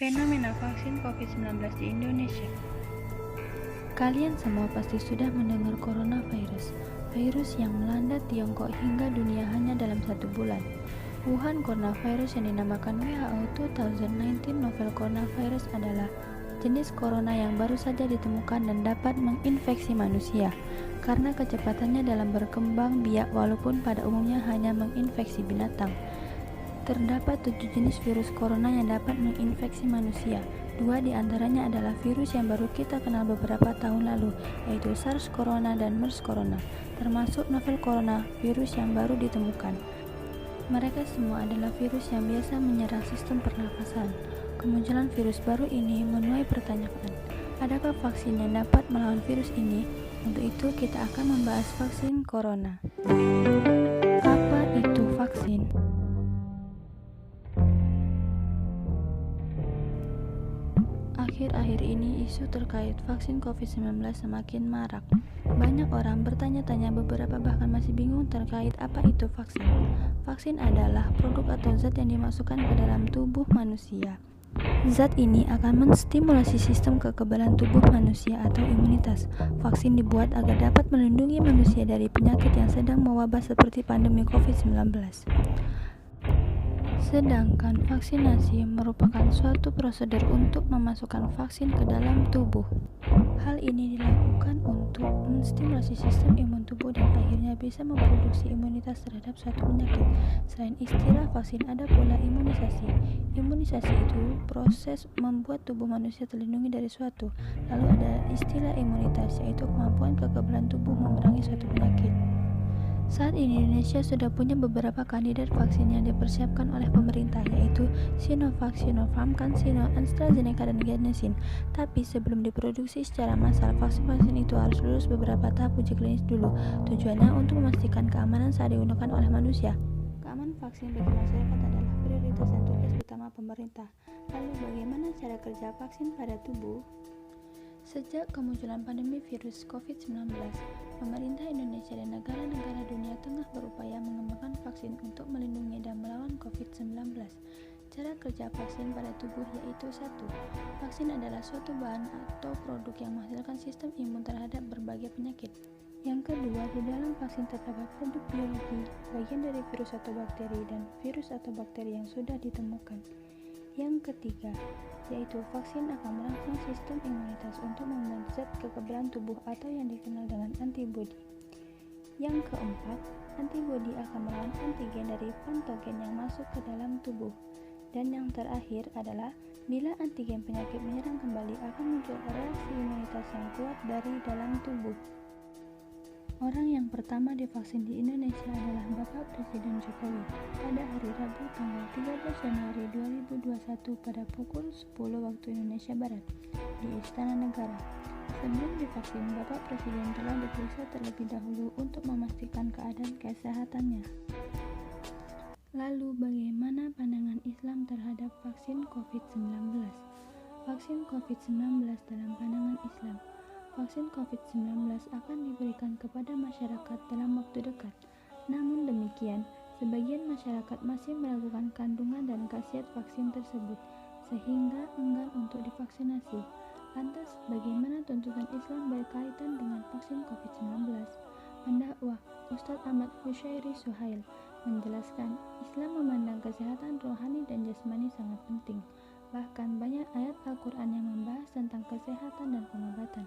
Fenomena vaksin COVID-19 di Indonesia. Kalian semua pasti sudah mendengar coronavirus, virus yang melanda Tiongkok hingga dunia hanya dalam 1 bulan. Wuhan coronavirus yang dinamakan WHO 2019 novel coronavirus adalah jenis corona yang baru saja ditemukan dan dapat menginfeksi manusia karena kecepatannya dalam berkembang biak walaupun pada umumnya hanya menginfeksi binatang. Terdapat 7 jenis virus corona yang dapat menginfeksi manusia. 2 di antaranya adalah virus yang baru kita kenal beberapa tahun lalu, yaitu SARS corona dan MERS corona, termasuk novel corona, virus yang baru ditemukan. Mereka semua adalah virus yang biasa menyerang sistem pernafasan. Kemunculan virus baru ini menuai pertanyaan, adakah vaksin yang dapat melawan virus ini? Untuk itu kita akan membahas vaksin corona. Apa itu vaksin? Akhir-akhir ini isu terkait vaksin COVID-19 semakin marak. Banyak orang bertanya-tanya, beberapa bahkan masih bingung terkait apa itu vaksin. Vaksin adalah produk atau zat yang dimasukkan ke dalam tubuh manusia. Zat ini akan menstimulasi sistem kekebalan tubuh manusia atau imunitas. Vaksin dibuat agar dapat melindungi manusia dari penyakit yang sedang mewabah seperti pandemi COVID-19. Sedangkan vaksinasi merupakan suatu prosedur untuk memasukkan vaksin ke dalam tubuh. Hal ini dilakukan untuk menstimulasi sistem imun tubuh dan akhirnya bisa memproduksi imunitas terhadap suatu penyakit. Selain istilah vaksin, ada pula imunisasi. Imunisasi itu proses membuat tubuh manusia terlindungi dari suatu. Lalu ada istilah imunitas, yaitu kemampuan kekebalan tubuh memerangi suatu penyakit. Saat ini Indonesia sudah punya beberapa kandidat vaksin yang dipersiapkan oleh pemerintah, yaitu Sinovac, Sinopharm, CanSino, AstraZeneca, dan Janssen. Tapi sebelum diproduksi secara massal, vaksin-vaksin itu harus lulus beberapa tahap uji klinis dulu. Tujuannya untuk memastikan keamanan saat digunakan oleh manusia. Keamanan vaksin bagi masyarakat adalah prioritas dan tugas utama pemerintah. Lalu bagaimana cara kerja vaksin pada tubuh? Sejak kemunculan pandemi virus COVID-19, pemerintah Indonesia dan negara-negara dunia tengah berupaya mengembangkan vaksin untuk melindungi dan melawan COVID-19. Cara kerja vaksin pada tubuh yaitu 1. Vaksin adalah suatu bahan atau produk yang menghasilkan sistem imun terhadap berbagai penyakit. Yang kedua, di dalam vaksin terdapat produk biologi, bagian dari virus atau bakteri dan virus atau bakteri yang sudah ditemukan. Yang ketiga, yaitu vaksin akan merangsang sistem imunitas untuk membentuk zat kekebalan tubuh atau yang dikenal dengan antibodi. Yang keempat, antibodi akan melawan antigen dari patogen yang masuk ke dalam tubuh. Dan yang terakhir adalah bila antigen penyakit menyerang kembali, akan muncul reaksi imunitas yang kuat dari dalam tubuh. Orang yang pertama divaksin di Indonesia adalah Bapak Presiden Jokowi pada hari Rabu tanggal 13 Januari 2021 pada pukul 10 waktu Indonesia Barat di Istana Negara. Sebelum divaksin, Bapak Presiden telah diperiksa terlebih dahulu untuk memastikan keadaan kesehatannya. Lalu bagaimana pandangan Islam terhadap vaksin COVID-19? Vaksin COVID-19 dalam pandangan Islam. Vaksin COVID-19 akan diberikan kepada masyarakat dalam waktu dekat. Namun demikian, sebagian masyarakat masih meragukan kandungan dan khasiat vaksin tersebut, sehingga enggan untuk divaksinasi. Lantas, bagaimana tuntutan Islam berkaitan dengan vaksin COVID-19? Pendakwah Ustadz Ahmad Husyairi Suhail menjelaskan, Islam memandang kesehatan rohani dan jasmani sangat penting. Bahkan banyak ayat Al-Quran yang membahas tentang kesehatan dan pengobatan.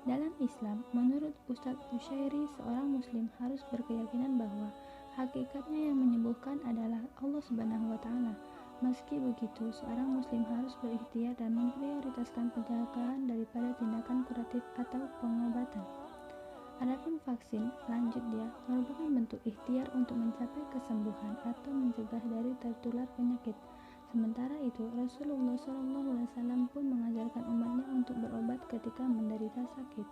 Dalam Islam, menurut Ustadz Husyairi, seorang muslim harus berkeyakinan bahwa hakikatnya yang menyembuhkan adalah Allah Subhanahu wa Ta'ala. Meski begitu, seorang muslim harus berikhtiar dan memprioritaskan pencegahan daripada tindakan kuratif atau pengobatan. Adapun vaksin, lanjut dia, merupakan bentuk ikhtiar untuk mencapai kesembuhan atau mencegah dari tertular penyakit. Sementara itu, Rasulullah SAW pun mengajarkan umatnya untuk berobat ketika menderita sakit.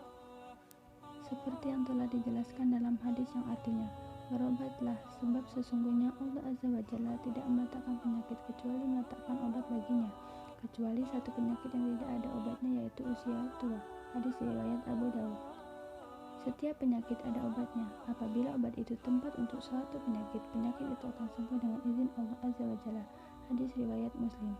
Seperti yang telah dijelaskan dalam hadis yang artinya, berobatlah, sebab sesungguhnya Allah Azza wa Jalla tidak meletakkan penyakit kecuali meletakkan obat baginya, kecuali satu penyakit yang tidak ada obatnya, yaitu usia tua. Hadis riwayat Abu Dawud. Setiap penyakit ada obatnya. Apabila obat itu tempat untuk suatu penyakit, penyakit itu akan sembuh dengan izin Allah Azza wa Jalla. Hadis riwayat Muslim.